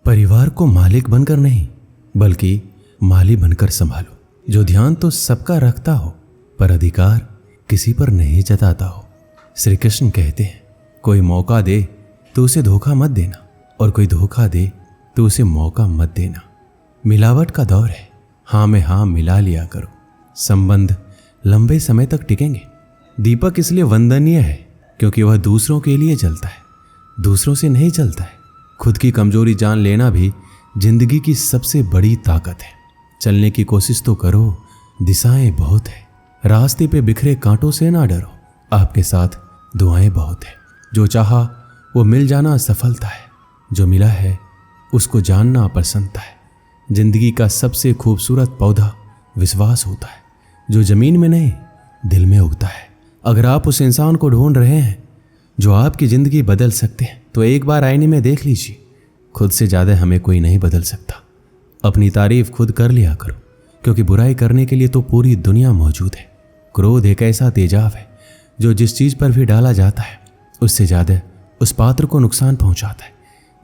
परिवार को मालिक बनकर नहीं बल्कि माली बनकर संभालो, जो ध्यान तो सबका रखता हो पर अधिकार किसी पर नहीं जताता हो। श्री कृष्ण कहते हैं, कोई मौका दे तो उसे धोखा मत देना और कोई धोखा दे तो उसे मौका मत देना। मिलावट का दौर है, हाँ में हाँ मिला लिया करो, संबंध लंबे समय तक टिकेंगे। दीपक इसलिए वंदनीय है क्योंकि वह दूसरों के लिए जलता है, दूसरों से नहीं जलता है। खुद की कमजोरी जान लेना भी जिंदगी की सबसे बड़ी ताकत है। चलने की कोशिश तो करो, दिशाएं बहुत है। रास्ते पे बिखरे कांटों से ना डरो, आपके साथ दुआएं बहुत है। जो चाहा वो मिल जाना सफलता है, जो मिला है उसको जानना प्रसन्नता है। जिंदगी का सबसे खूबसूरत पौधा विश्वास होता है, जो जमीन में नहीं दिल में उगता है। अगर आप उस इंसान को ढूंढ रहे हैं जो आपकी जिंदगी बदल सकते हैं तो एक बार आईने में देख लीजिए। खुद से ज्यादा हमें कोई नहीं बदल सकता। अपनी तारीफ खुद कर लिया करो, क्योंकि बुराई करने के लिए तो पूरी दुनिया मौजूद है। क्रोध एक ऐसा तेजाब है जो जिस चीज पर भी डाला जाता है उससे ज्यादा उस पात्र को नुकसान पहुंचाता है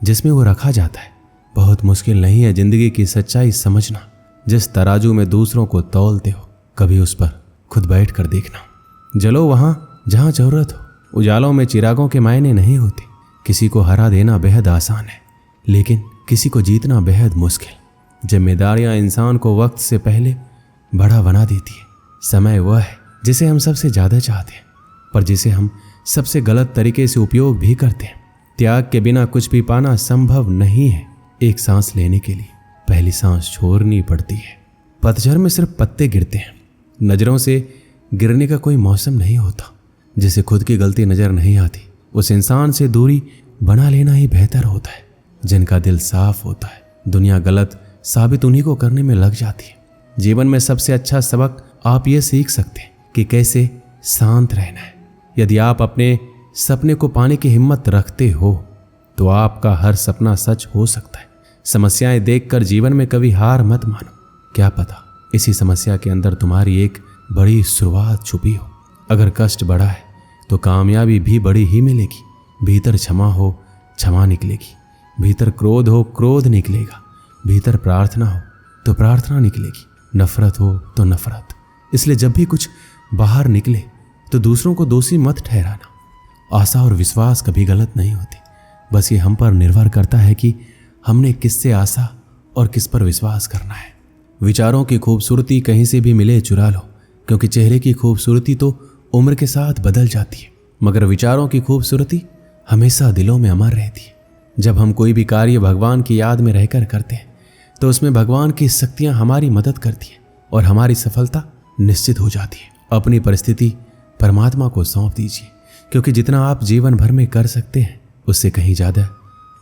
जिसमें वो रखा जाता है। बहुत मुश्किल नहीं है जिंदगी की सच्चाई समझना। जिस तराजू में दूसरों को तौलते हो कभी उस पर खुद बैठ कर देखना। जलो वहां जहां जरूरत हो। उजालों में चिरागों के मायने नहीं होते। किसी को हरा देना बेहद आसान है, लेकिन किसी को जीतना बेहद मुश्किल। जिम्मेदारियां इंसान को वक्त से पहले बड़ा बना देती है। समय वह है जिसे हम सबसे ज्यादा चाहते हैं, पर जिसे हम सबसे गलत तरीके से उपयोग भी करते हैं। त्याग के बिना कुछ भी पाना संभव नहीं है। एक सांस लेने के लिए पहली सांस छोड़नी पड़ती है। पतझड़ में सिर्फ पत्ते गिरते हैं। नजरों से गिरने का कोई मौसम नहीं होता। जिसे खुद की गलती नजर नहीं आती उस इंसान से दूरी बना लेना ही बेहतर होता है। जिनका दिल साफ होता है दुनिया गलत साबित उन्हीं को करने में लग जाती है। जीवन में सबसे अच्छा सबक आप ये सीख सकते हैं कि कैसे शांत रहना है। यदि आप अपने सपने को पाने की हिम्मत रखते हो तो आपका हर सपना सच हो सकता है। समस्याएं देखकर जीवन में कभी हार मत मानो। क्या पता इसी समस्या के अंदर तुम्हारी एक बड़ी शुरुआत छुपी हो। अगर कष्ट बड़ा है तो कामयाबी भी बड़ी ही मिलेगी। भीतर क्षमा हो क्षमा निकलेगी, भीतर क्रोध हो क्रोध निकलेगा, भीतर प्रार्थना हो तो प्रार्थना निकलेगी, नफरत हो तो नफरत। इसलिए जब भी कुछ बाहर निकले तो दूसरों को दोषी मत ठहराना। आशा और विश्वास कभी गलत नहीं होते, बस ये हम पर निर्भर करता है कि हमने किससे आशा और किस पर विश्वास करना है। विचारों की खूबसूरती कहीं से भी मिले चुरा लो, क्योंकि चेहरे की खूबसूरती तो उम्र के साथ बदल जाती है, मगर विचारों की खूबसूरती हमेशा दिलों में अमर रहती है। जब हम कोई भी कार्य भगवान की याद में रहकर करते हैं तो उसमें भगवान की शक्तियां हमारी मदद करती हैं और हमारी सफलता निश्चित हो जाती है। अपनी परिस्थिति परमात्मा को सौंप दीजिए, क्योंकि जितना आप जीवन भर में कर सकते हैं उससे कहीं ज़्यादा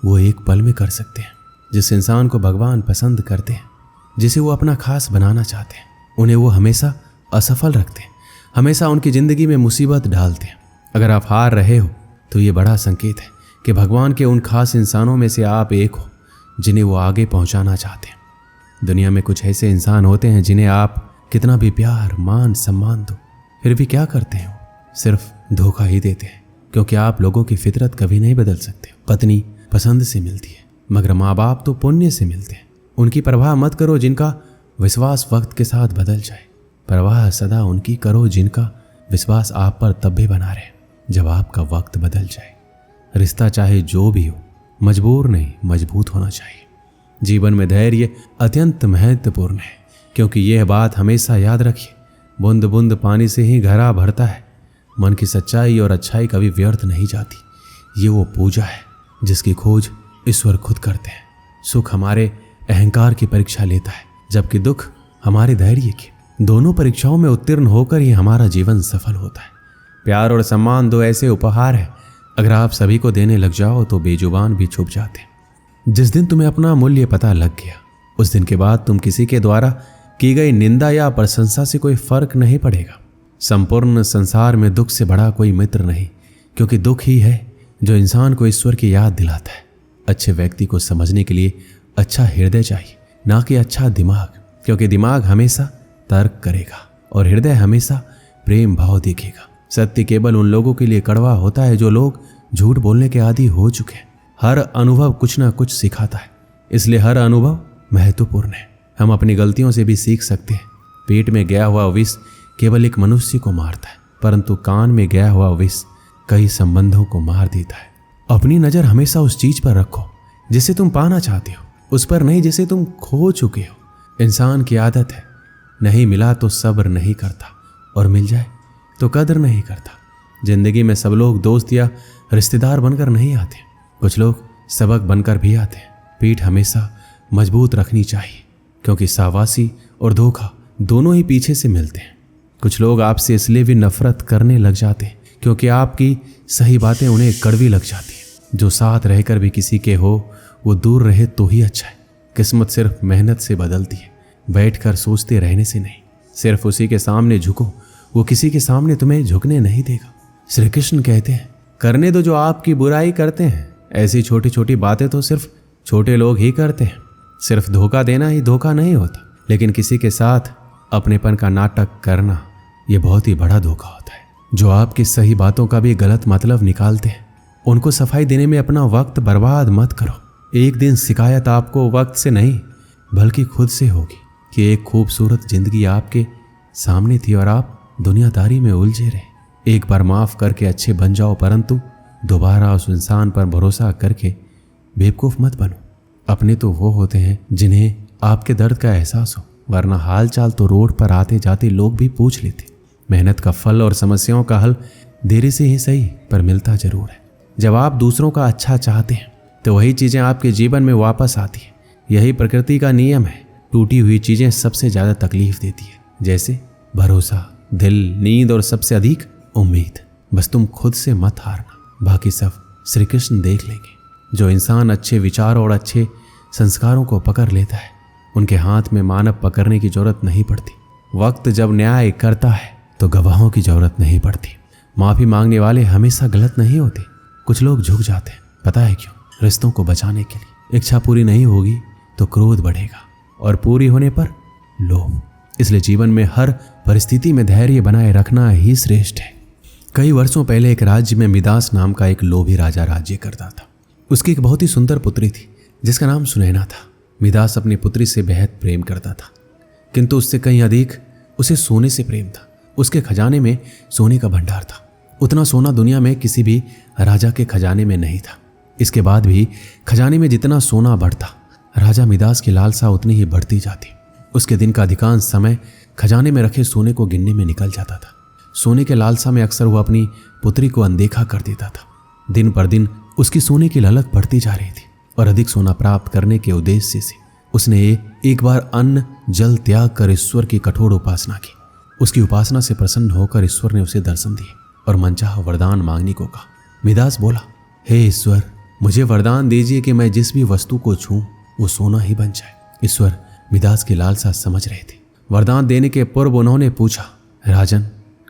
वो एक पल में कर सकते हैं। जिस इंसान को भगवान पसंद करते हैं, जिसे वो अपना खास बनाना चाहते हैं, उन्हें वो हमेशा असफल रखते हैं, हमेशा उनकी ज़िंदगी में मुसीबत डालते हैं। अगर आप हार रहे हो तो ये बड़ा संकेत है कि भगवान के उन खास इंसानों में से आप एक हो जिन्हें वो आगे पहुंचाना चाहते हैं। दुनिया में कुछ ऐसे इंसान होते हैं जिन्हें आप कितना भी प्यार मान सम्मान दो फिर भी क्या करते हैं, सिर्फ धोखा ही देते हैं, क्योंकि आप लोगों की फितरत कभी नहीं बदल सकते। पत्नी पसंद से मिलती है मगर माँ बाप तो पुण्य से मिलते हैं। उनकी परवाह मत करो जिनका विश्वास वक्त के साथ बदल जाए। परवाह सदा उनकी करो जिनका विश्वास आप पर तब भी बना रहे जब आपका वक्त बदल जाए। रिश्ता चाहे जो भी हो मजबूर नहीं मजबूत होना चाहिए। जीवन में धैर्य अत्यंत महत्वपूर्ण है, क्योंकि यह बात हमेशा याद रखिए, बूंद बूंद पानी से ही घड़ा भरता है। मन की सच्चाई और अच्छाई कभी व्यर्थ नहीं जाती। ये वो पूजा है जिसकी खोज ईश्वर खुद करते हैं। सुख हमारे अहंकार की परीक्षा लेता है, जबकि दुख हमारे धैर्य की। दोनों परीक्षाओं में उत्तीर्ण होकर ही हमारा जीवन सफल होता है। प्यार और सम्मान दो ऐसे उपहार है, अगर आप सभी को देने लग जाओ तो बेजुबान भी छुप जाते हैं। जिस दिन तुम्हें अपना मूल्य पता लग गया उस दिन के बाद तुम किसी के द्वारा की गई निंदा या प्रशंसा से कोई फर्क नहीं पड़ेगा। संपूर्ण संसार में दुख से बड़ा कोई मित्र नहीं, क्योंकि दुख ही है जो इंसान को ईश्वर की याद दिलाता है। अच्छे व्यक्ति को समझने के लिए अच्छा हृदय चाहिए, ना कि अच्छा दिमाग, क्योंकि दिमाग हमेशा तर्क करेगा और हृदय हमेशा प्रेम भाव देखेगा। सत्य केवल उन लोगों के लिए कड़वा होता है जो लोग झूठ बोलने के आदी हो चुके हैं। हर अनुभव कुछ ना कुछ सिखाता है, इसलिए हर अनुभव महत्वपूर्ण है। हम अपनी गलतियों से भी सीख सकते हैं। पेट में गया हुआ विष केवल एक मनुष्य को मारता है, परंतु कान में गया हुआ विष कई संबंधों को मार देता है। अपनी नजर हमेशा उस चीज पर रखो जिसे तुम पाना चाहते हो, उस पर नहीं जिसे तुम खो चुके हो। इंसान की आदत है, नहीं मिला तो सब्र नहीं करता, और मिल जाए तो कदर नहीं करता। जिंदगी में सब लोग दोस्त या रिश्तेदार बनकर नहीं आते, कुछ लोग सबक बनकर भी आते हैं। पीठ हमेशा मजबूत रखनी चाहिए, क्योंकि शाबाशी और धोखा दोनों ही पीछे से मिलते हैं। कुछ लोग आपसे इसलिए भी नफरत करने लग जाते हैं क्योंकि आपकी सही बातें उन्हें कड़वी लग जाती हैं। जो साथ रहकर भी किसी के हो वो दूर रहे तो ही अच्छा है। किस्मत सिर्फ मेहनत से बदलती है, बैठकर सोचते रहने से नहीं। सिर्फ उसी के सामने झुको, वो किसी के सामने तुम्हें झुकने नहीं देगा। श्री कृष्ण कहते हैं, करने दो जो आपकी बुराई करते हैं। ऐसी छोटी छोटी बातें तो सिर्फ छोटे लोग ही करते हैं। सिर्फ धोखा देना ही धोखा नहीं होता, लेकिन किसी के साथ अपनेपन का नाटक करना यह बहुत ही बड़ा धोखा होता है। जो आपकी सही बातों का भी गलत मतलब निकालते हैं, उनको सफाई देने में अपना वक्त बर्बाद मत करो। एक दिन शिकायत आपको वक्त से नहीं बल्कि खुद से होगी कि एक खूबसूरत जिंदगी आपके सामने थी और आप दुनियादारी में उलझे रहे। एक बार माफ करके अच्छे बन जाओ, परंतु दोबारा उस इंसान पर भरोसा करके बेवकूफ मत बनो। अपने तो वो होते हैं जिन्हें आपके दर्द का एहसास हो, वरना हाल चाल तो रोड पर आते जाते लोग भी पूछ लेते। मेहनत का फल और समस्याओं का हल देरी से ही सही पर मिलता जरूर है। जब आप दूसरों का अच्छा चाहते हैं तो वही चीजें आपके जीवन में वापस आती हैं। यही प्रकृति का नियम है। टूटी हुई चीजें सबसे ज्यादा तकलीफ देती है, जैसे भरोसा, दिल, नींद और सबसे अधिक उम्मीद। बस तुम खुद से मत हारना, बाकी सब श्री कृष्ण देख लेंगे। जो इंसान अच्छे विचारों और अच्छे संस्कारों को पकड़ लेता है, उनके हाथ में मानव पकड़ने की जरूरत नहीं पड़ती। वक्त जब न्याय करता है तो गवाहों की जरूरत नहीं पड़ती। माफी मांगने वाले हमेशा गलत नहीं होते। कुछ लोग झुक जाते हैं, पता है क्यों? रिश्तों को बचाने के लिए। इच्छा पूरी नहीं होगी तो क्रोध बढ़ेगा, और पूरी होने पर लोभ। इसलिए जीवन में हर परिस्थिति में धैर्य बनाए रखना ही श्रेष्ठ है। कई वर्षों पहले एक राज्य में मिदास नाम का एक लोभी राजा राज्य करता था। उसकी एक बहुत ही सुंदर पुत्री थी जिसका नाम सुनैना था। मिदास अपनी पुत्री से बेहद प्रेम करता था, किंतु उससे कहीं अधिक उसे सोने से प्रेम था। उसके खजाने में सोने का भंडार था। उतना सोना दुनिया में किसी भी राजा के खजाने में नहीं था। इसके बाद भी खजाने में जितना सोना बढ़ता, राजा मिदास की लालसा उतनी ही बढ़ती जाती। उसके दिन का अधिकांश समय खजाने में रखे सोने को गिनने में निकल जाता था। सोने के लालसा में अक्सर वो अपनी पुत्री को अनदेखा कर देता था। दिन पर दिन उसकी सोने की ललक बढ़ती जा रही थी, और अधिक सोना प्राप्त करने के उद्देश्य से उसने एक बार अन्न जल त्याग कर ईश्वर की कठोर उपासना की। उसकी उपासना से प्रसन्न होकर ईश्वर ने उसे दर्शन दिए और मनचाहा वरदान मांगने को कहा। मिदास बोला, हे ईश्वर, मुझे वरदान दीजिए कि मैं जिस भी वस्तु को छूं वो सोना ही बन जाए। ईश्वर मिदास की लालसा समझ रहे थे। वरदान देने के पूर्व उन्होंने पूछा, राजन,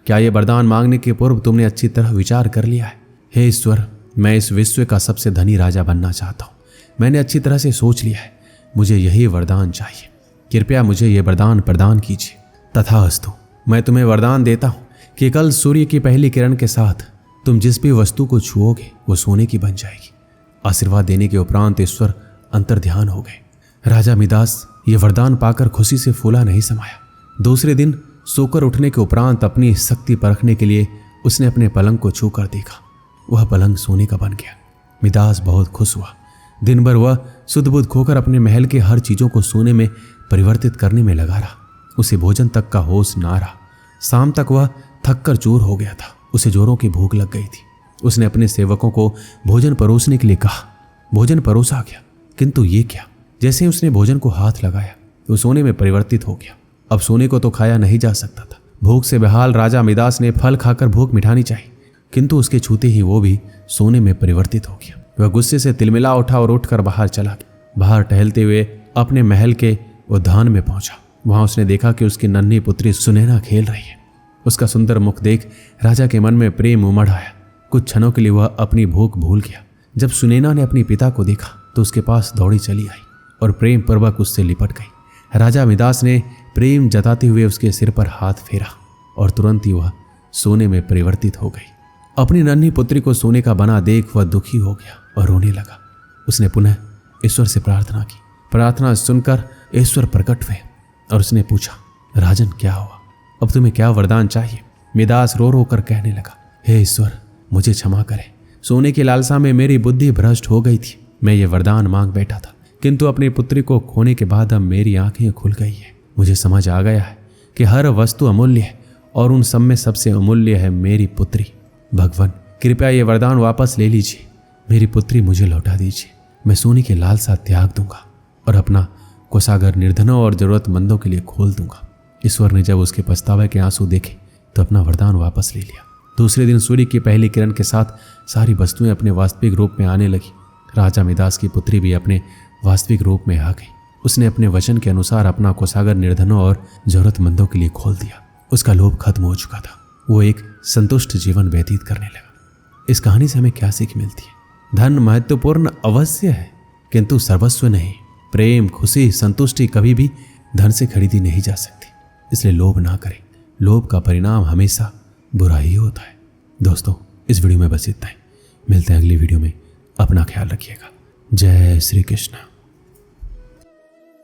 क्या ये वरदान मांगने के पूर्व तुमने अच्छी तरह विचार कर लिया है? हे ईश्वर, मैं इस विश्व का सबसे धनी राजा बनना चाहता हूँ। मैंने अच्छी तरह से सोच लिया है, मुझे यही वरदान चाहिए। कृपया मुझे ये वरदान प्रदान कीजिए। तथास्तु, मैं तुम्हें वरदान देता हूँ कि कल सूर्य की पहली किरण के साथ तुम जिस भी वस्तु को छुओगे वो सोने की बन जाएगी। आशीर्वाद देने के उपरांत ईश्वर अंतर्ध्यान हो गए। राजा मिदास ये वरदान पाकर खुशी से फूला नहीं समाया। दूसरे दिन सोकर उठने के उपरांत अपनी शक्ति परखने के लिए उसने अपने पलंग को छू कर देखा। वह पलंग सोने का बन गया। मिदास बहुत खुश हुआ। दिन भर वह सुध बुध खोकर अपने महल के हर चीजों को सोने में परिवर्तित करने में लगा रहा। उसे भोजन तक का होश ना रहा। शाम तक वह थक कर चूर हो गया था। उसे जोरों की भूख लग गई थी। उसने अपने सेवकों को भोजन परोसने के लिए कहा। भोजन परोसा गया, किंतु ये क्या, जैसे ही उसने भोजन को हाथ लगाया वो सोने में परिवर्तित हो गया। अब सोने को तो खाया नहीं जा सकता था। भूख से बेहाल राजा मिदास ने फल खाकर भूख मिटानी चाहिए, किंतु उसके छूते ही वो भी सोने में परिवर्तित हो गया। वह गुस्से से तिलमिला उठा और उठकर बाहर चला गया। बाहर टहलते हुए अपने महल के उद्यान में पहुंचा। वहां उसने देखा कि उसकी नन्ही पुत्री सुनैना खेल रही है। उसका सुंदर मुख देख राजा के मन में प्रेम उमड़ आया। कुछ क्षणों के लिए वह अपनी भूख भूल गया। जब सुनैना ने अपने पिता को देखा तो उसके पास दौड़ी चली आई और प्रेम पूर्वक उससे लिपट गई। राजा मिदास ने प्रेम जताते हुए उसके सिर पर हाथ फेरा और तुरंत ही वह सोने में परिवर्तित हो गई। अपनी नन्ही पुत्री को सोने का बना देख वह दुखी हो गया और रोने लगा। उसने पुनः ईश्वर से प्रार्थना की प्रार्थना सुनकर ईश्वर प्रकट हुए और उसने पूछा, राजन क्या हुआ, अब तुम्हें क्या वरदान चाहिए? मिदास रो रो कर कहने लगा, हे ईश्वर मुझे क्षमा करें, सोने की लालसा में मेरी बुद्धि भ्रष्ट हो गई थी। मैं ये वरदान मांग बैठा था, किंतु अपनी पुत्री को खोने के बाद अब मेरी आंखें खुल गई है। मुझे समझ आ गया है कि हर वस्तु अमूल्य है और उन सब में सबसे अमूल्य है मेरी पुत्री। भगवान कृपया ये वरदान वापस ले लीजिए, मेरी पुत्री मुझे लौटा दीजिए। मैं सोने की लालसा त्याग दूंगा और अपना कोषागार निर्धनों और जरूरतमंदों के लिए खोल दूंगा। ईश्वर ने जब उसके पछतावे के आंसू देखे तो अपना वरदान वापस ले लिया। दूसरे दिन सूर्य की पहली किरण के साथ सारी वस्तुएं अपने वास्तविक रूप में आने लगी। राजा मिदास की पुत्री भी अपने वास्तविक रूप में आ गई। उसने अपने वचन के अनुसार अपना कोषागार निर्धनों और जरूरतमंदों के लिए खोल दिया। उसका लोभ खत्म हो चुका था। वो एक संतुष्ट जीवन व्यतीत करने लगा। इस कहानी से हमें क्या सीख मिलती है? धन महत्वपूर्ण अवश्य है, किंतु सर्वस्व नहीं। प्रेम, खुशी, संतुष्टि कभी भी धन से खरीदी नहीं जा सकती। इसलिए लोभ ना करें। लोभ का परिणाम हमेशा बुरा ही होता है। दोस्तों, इस वीडियो में बस इतना ही। मिलते हैं अगली वीडियो में। अपना ख्याल रखिएगा। जय श्री कृष्ण।